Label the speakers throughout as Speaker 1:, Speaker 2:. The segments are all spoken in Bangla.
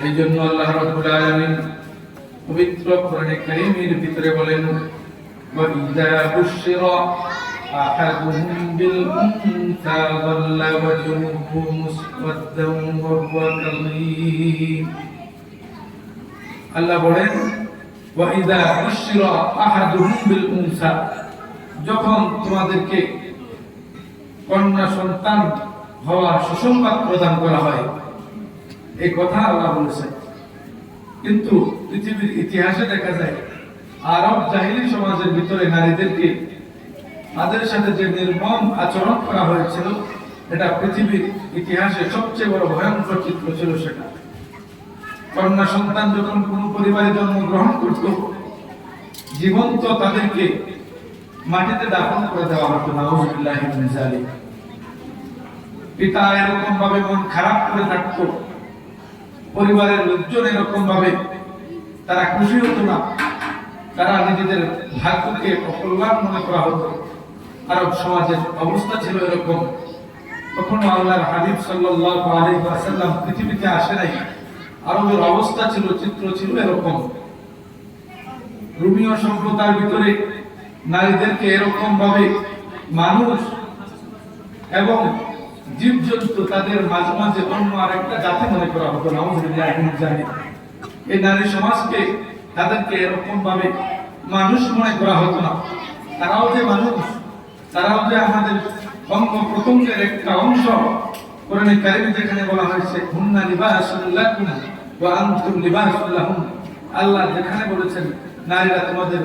Speaker 1: এইজন্য আল্লাহ রাব্বুল আলামিন পবিত্র কোরআনে কারীমের ভিতরে বলেন, ওয়া ইযা বুশিরা আহাদুহুম বিল উনসা যাল্লা ওয়াজহুহু মুসওয়াদ্দান ওয়া হুয়া কাযীম। আল্লাহ বলেন, ওয়া ইযা বুশিরা আহাদুহুম বিল উনসা, যখন তোমাদেরকে কন্যা সন্তান হওয়ার সুসংবাদ প্রদান করা হয়, এই কথা আল্লাহ বলেছেন। কিন্তু পৃথিবীর ইতিহাসে দেখা যায় আরব জাহিলি সমাজের ভিতরে নারীদেরকে তাদের সাথে যে নির্মম আচরণ করা হয়েছিল, এটা পৃথিবীর ইতিহাসে সবচেয়ে বড় ভয়ঙ্কর চিত্র ছিল। সেটা কন্যা সন্তান যখন কোন পরিবারে জন্মগ্রহণ করত, জীবন্ত তাদেরকে মাটিতে দাফন করে দেওয়া হতো। নাউযুবিল্লাহি মিন যালিক। পিতা এরকম ভাবে মন খারাপ করে থাকতো, পরিবারের লোকজন এরকম ভাবে তারা খুশি হতো না, তারা নিজেদের ভাগ্যকে অকল্যাণ মনে করা হতো। আরব সমাজের অবস্থা ছিল এরকম। কখনো আল্লাহর হাবিব সাল্লাল্লাহু আলাইহি ওয়াসাল্লাম পৃথিবীতে আসে নাই, আরবের অবস্থা ছিল, চিত্র ছিল এরকম। রোমীয় সভ্যতার ভিতরে নারীদেরকে এরকম ভাবে মানুষ এবং জীবজন্তু তাদের মাঝে মাঝে অন্য আরেকটা জাতি মনে করা হতো। নাউযুবিল্লাহি মিন যালিক। এই নারী সমাজকে তাদেরকে এরকম ভাবে মানুষ মনে করা হতো না। তারাও যে মানুষ, তারাও যে আমাদের অঙ্গ প্রত্যঙ্গের একটা অংশ। কোরআনে কারীমে যেখানে বলা হয়েছে, হুন্না লিবাসুল লাকুম ওয়া আনতুম লিবাসুল লাহুম, আল্লাহ যেখানে বলেছেন নারীরা তোমাদের,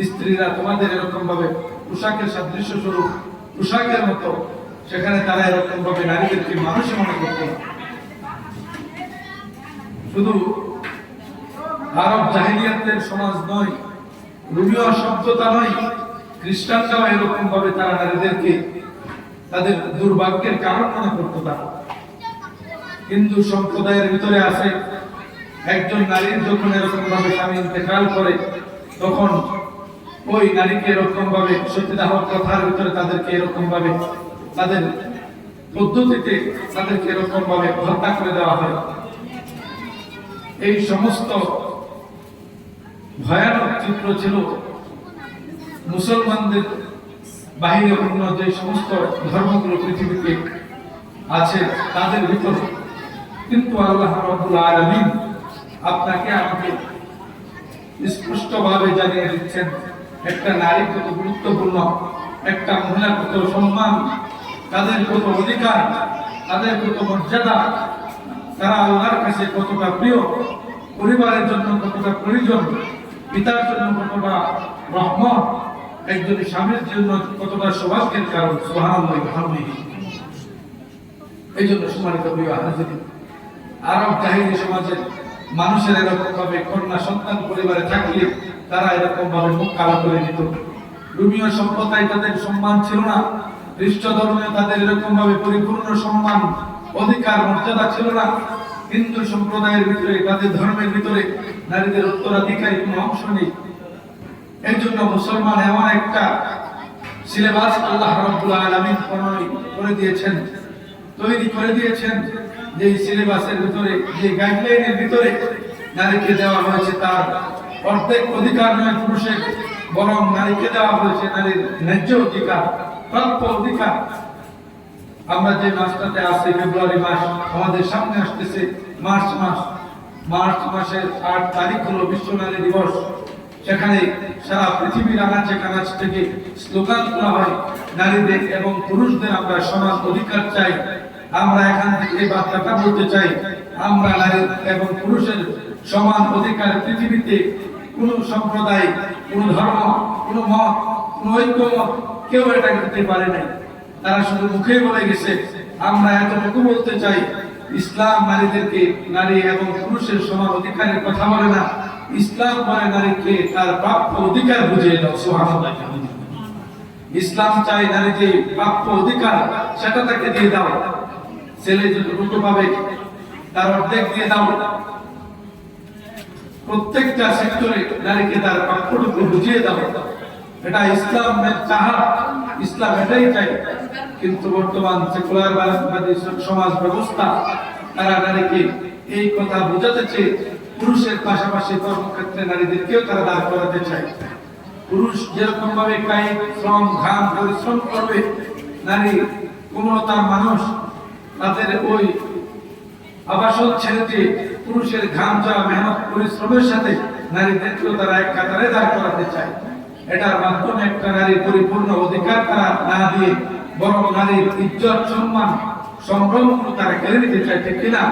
Speaker 1: স্ত্রীরা তোমাদের এরকম ভাবে পোশাকের সাদৃশ্য স্বরূপ, পোশাকের মতো, সেখানে তারা এরকম ভাবে নারীদেরকে মানুষ মনে করত না। শুধু আরব জাহিলিয়াতের সমাজ নয়, রোমীয় সভ্যতা নয়, খ্রিস্টানরাও এরকম ভাবে তারা নারীদেরকে তাদের দুর্ভাগ্যের কারণ মনে করত। তারা হিন্দু সম্প্রদায়ের ভিতরে আছে, একজন নারীর যখন এরকম ভাবে স্বামী ইন্তেকাল করে, তখন ওই নারীকে এরকম ভাবে সতীদাহ প্রথার ভিতরে তাদেরকে এরকম ভাবে তাদের পদ্ধতিতে তাদেরকে এরকম ভাবে হত্যা করে দেওয়া হয়। এই সমস্ত ভয়ানক চিত্র ছিল মুসলমানদের বাহিরে অন্য যে সমস্ত ধর্মগুলো পৃথিবীতে আছে তাদের ভিতরে। কিন্তু আল্লাহ রাব্বুল আলামিন আপনাকে আমাকে স্পষ্টভাবে জানিয়ে দিচ্ছেন, একটা নারী কত গুরুত্বপূর্ণ, একটা মহিলা কত সম্মান, তাদের কত অধিকার, তাদের কত মর্যাদা, তারা আল্লাহর কাছে কতটা প্রিয়, পরিবারের জন্য কতটা প্রয়োজন, পিতার জন্য কতটা রহমত, একজন স্বামীর জন্য কতটা সৌভাগ্যের কারণ। সুবহানাল্লাহ বিহামদিহি। এই জন্য সম্মানিত প্রিয় হাজিরিন, আরব জাহিলি সমাজের মানুষের এরকম ভাবে কন্যা সন্তান পরিবারে থাকলে তারা এরকম ভাবে মুখ কালা করে নিত। রোমীয় সভ্যতায় তাদের সম্মান ছিল না, খ্রিস্ট ধর্মে তাদের এরকম ভাবে পরিপূর্ণ সম্মান, অধিকার, মর্যাদা ছিল না। হিন্দু সম্প্রদায়ের ভিতরে, তাদের ধর্মের ভিতরে নারীদের উত্তরাধিকারী কোনো অংশ নেই। এই জন্য মুসলমান এমন একটা সিলেবাস আল্লাহ রাব্বুল আলামিন করে দিয়েছেন, তৈরি করে দিয়েছেন, যে সিলেবাসের ভিতরে, যে গাইডলাইনের ভিতরে নারীকে দেওয়া হয়েছে তার অর্ধেক অধিকার নয় পুরুষের, বরং নারীকে দেওয়া হয়েছে নারীর ন্যায্য অধিকার, প্রাপ্য অধিকার। আমরা যে মাসটাতে আছি, ফেব্রুয়ারি মাস আমাদের সামনে আসতেছে, মার্চ মাসের 8 তারিখ হলো বিশ্ব নারী দিবস। সেখানে সারা পৃথিবীর আনাচে কানাচ থেকে স্লোগান করা হয়, নারীদের এবং পুরুষদের আমরা সমান অধিকার চাই। আমরা এখান থেকে এই বার্তাটা বলতে চাই, আমরা নারী এবং পুরুষের সমান অধিকার পৃথিবীতে কোন সম্প্রদায়, কোন ধর্ম, কোন মত, কোন ঐক্যমত কেউ এটা করতে পারে নাই। তারা শুধু মুখে বলে গেছে। আমরা এতটুকু বলতে চাই, ইসলাম নারীদেরকে, নারী এবং পুরুষের সমান অধিকারের কথা বলে না, ইসলাম বলে নারীকে তার প্রাপ্য অধিকার বুঝিয়ে দাও। সুবহানাল্লাহ। ইসলাম চাই নারী যে প্রাপ্য অধিকার সেটা তাকে দিয়ে দাও। ছেলে যতটুকু পাবে তার অর্ধেক দিয়ে দাও। প্রত্যেকটা সেক্টরে নারীকে তার প্রাপ্যটুকু বুঝিয়ে দাও। এটা ইসলামের চাহত, ইসলাম এটাই চাই। কিন্তু বর্তমান সেকুলারবাদী সমাজ ব্যবস্থা তারা নারীকে এই কথা বোঝাতে চেয়ে পুরুষের পাশাপাশি কর্মক্ষেত্রে নারীদেরকেও তারা দাঁড় করাতে চায়। পুরুষ যেরকম ভাবে কায়িক শ্রম ঘাম পরিশ্রম করবে, নারী কোমলতার মানুষ, তাদের ওই আবাসন ছেড়ে দিয়ে পুরুষের ঘাম যাওয়া মেহনত পরিশ্রমের সাথে নারীদেরকেও তারা এক কাতারে দাঁড় করাতে চায়। এটার মাধ্যমে একটা নারীর পরিপূর্ণ অধিকার তারা না দিয়ে বরং নারীর ইজ্জত সম্মান সম্ভ্রমগুলো তারা কেড়ে নিতে চায়, ঠিক কিনা?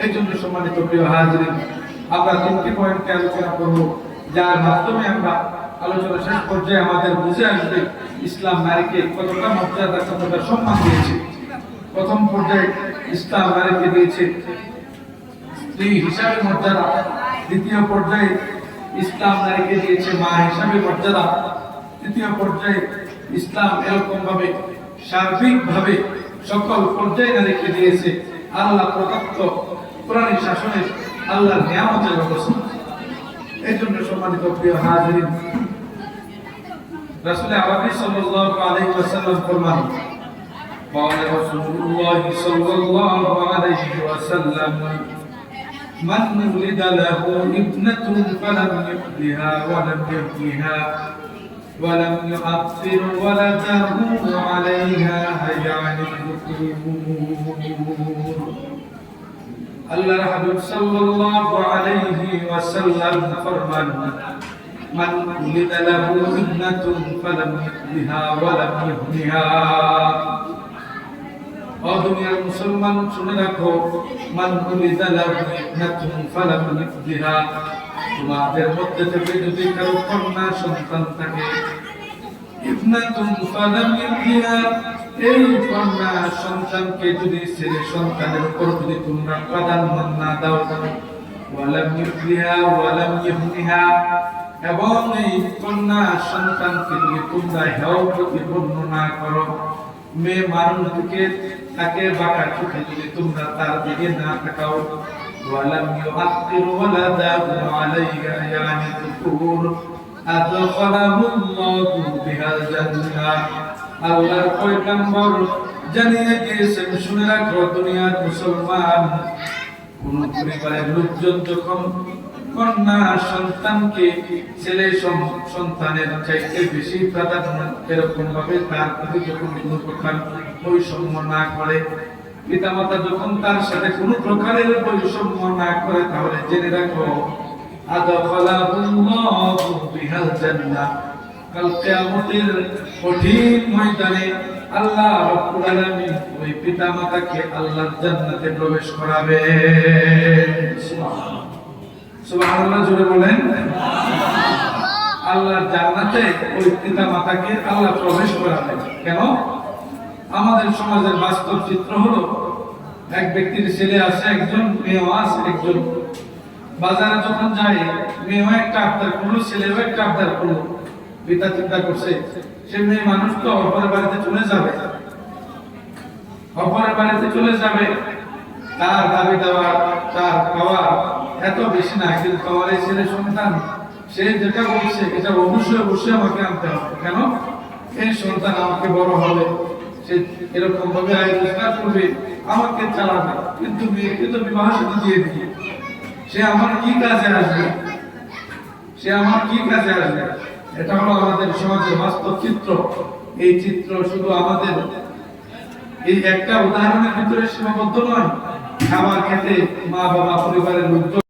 Speaker 1: এই জন্য সম্মানিত প্রিয় হাজরিন, আমরা 3টি পয়েন্টে আলোচনা করব, যার মাধ্যমে আমরা আলোচনা শেষ পর্যায়ে আমাদের বুঝে আসবে ইসলাম নারীকে কতটা মর্যাদা কতটা সম্মান দিয়েছে। প্রথম পর্যায়ে ইসলাম নারীকে দিয়েছে স্ত্রী হিসাবে মর্যাদা। দ্বিতীয় পর্যায়ে ইসলাম নারীকে দিয়েছে মা হিসাবে মর্যাদা। তৃতীয় পর্যায়ে ইসলাম এরকম ভাবে সার্বিকভাবে সকল পর্যায়ে নারীকে দিয়েছে আল্লাহ প্রদত্ত কোরআনী শাসনের আল্লাহর নিয়ামতের ব্যবস্থা। এই জন্য সম্মানিত প্রিয় হাজরিন, রাসূল আরবি সাল্লাল্লাহু আলাইহি ওয়াসাল্লাম ফরমান, قال رسول الله صلى الله عليه وسلم من ولد له ابنة فلم يؤذها ولم يهنها ولم يؤثر ولده عليها يعني الذكور। আল্লাহর হাবিব সাল্লাল্লাহু আলাইহি ওয়াসাল্লাম ফরমান, মান উলিদা লাহু ইবনাতুন ফালাম ইউযিহা ওয়ালাম ইউহনিহা। ও দুনিয়ার মুসলমান শুনে রাখো, মান উলিদা লাহু ইবনাতুন ফালাম ইউযিহা, তোমাদের মধ্যে থেকে যদি কারো কন্যা সন্তান থাকে, ইবনাতুন ফালাম ইউযিহা, এই কন্যা সন্তানকে যদি ছেলে সন্তানের উপর যদি তোমরা প্রাধান্য না দাও, ওয়ালাম ইউযিহা ওয়ালাম ইউহনিহা, এবং এই কন্যা সন্তানকে যদি তোমরা হেয় প্রতিপন্ন না করো, মেয়ে মানুষ দিকে তাকে বাঁকা চোখে যদি তোমরা তার দিকে না তাকাও, ওয়ালাম ইউআক্কির ওয়ালাদাহু আলাইহা ইয়ানি যুকুর আদখালাহুল্লাহু বিহাল জান্নাহ। আল্লাহর পয়গম্বর জানিয়ে দিয়েছেন, শুনে রাখো দুনিয়ার মুসলমান, কোন পরিবারের লোকজন যখন কন্যা সন্তানকে ছেলে সন্তানের চাইতে বেশি প্রাধান্য এরকম ভাবে তার প্রতি যখন কোনো প্রকার বৈষম্য না করে, পিতামাতা যখন তার সাথে কোনো প্রকারের বৈষম্য না করে, তাহলে জেনে রাখো আদখালাহুল্লাহু বিহাল জান্নাহ। কাল কিয়ামতের কঠিন ময়দানে আল্লাহ রাব্বুল আলামিন ওই পিতামাতাকে আল্লাহর জান্নাতে প্রবেশ করাবেন। সুবহানাল্লাহ, সুবহানাল্লাহ জোরে বলেন। আল্লাহর জান্নাতে ওই পিতামাতাকে আল্লাহ প্রবেশ করাবেন। কেন? আমাদের সমাজের বাস্তব চিত্র হলো, এক ব্যক্তির ছেলে আছে একজন, মেয়েও আছে একজন। বাজারে যখন যায়, মেয়েও একটা আবদার করলো, ছেলেও একটা আবদার করলো। পিতা চিন্তা করছে, সে মেয়ে মানুষ তো অপরের বাড়িতে চলে যাবে, অপরের বাড়িতে চলে যাবে, তার দাবি দেওয়া তার পাওয়া এত বেশি না, কিন্তু আমার এই ছেলে সন্তান, সে যেটা বলছে এটা অবশ্যই অবশ্যই আমাকে আনতে হবে। কেন? এই সন্তান আমাকে বড় হবে, সে এরকম ভাবে আয় রোজগার করবে, আমাকে চালাবে, কিন্তু মেয়েকে তো বিবাহ সাথে দিয়ে দিয়ে সে আমার কি কাজে আসবে, সে আমার কি কাজে আসবে? এটা হলো আমাদের সমাজের বাস্তব চিত্র। এই চিত্র শুধু আমাদের এই একটা উদাহরণের ভিতরে সীমাবদ্ধ নয়। খাবার খেতে মা বাবা পরিবারের লোকজন